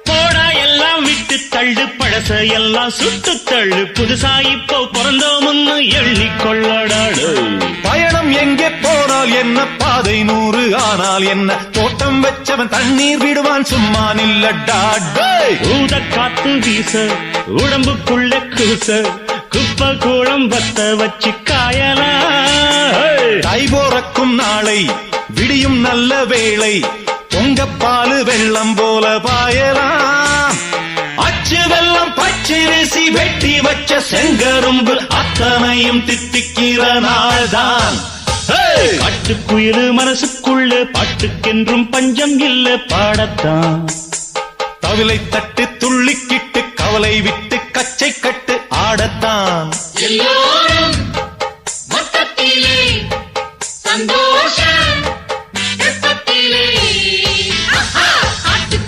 போடா எல்லாம் விட்டு தள்ளு பழச எல்லாம் சுட்டு தள்ளு புதுசா இப்போ பிறந்தோம்னு எண்ணிக்கொள்ளடாடு பயணம் எங்கே போனால் என்ன பாதை 100 ஆனால் என்ன தோட்டம் வச்சவன் தண்ணீர் விடுவான் சும்மா நில்லடா ஊத காத்து வீச உடம்புக்குள்ள கூச குப்பை கூளம் வத்த வச்சு காயலா தை போறக்கும் நாளை விடியும் நல்ல வேளை பொங்கப்பாலு வெள்ளம் போல பாயலாம் அச்சு வெள்ளம் பச்சரிசி வெட்டி வச்ச செங்கரும்பு அத்தனையும் தித்திக்கிற நாள்தான் காட்டுக்குயிலு மனசுக்குள்ள பாட்டுக்கென்றும் பஞ்சம் இல்ல பாடத்தான் தவிலை தட்டு துள்ளிக்கிட்டு கவலை விட்டு கச்சை கட்டு ஆடத்தான் எல்லோரும் மொத்தத்திலே சந்தோஷம்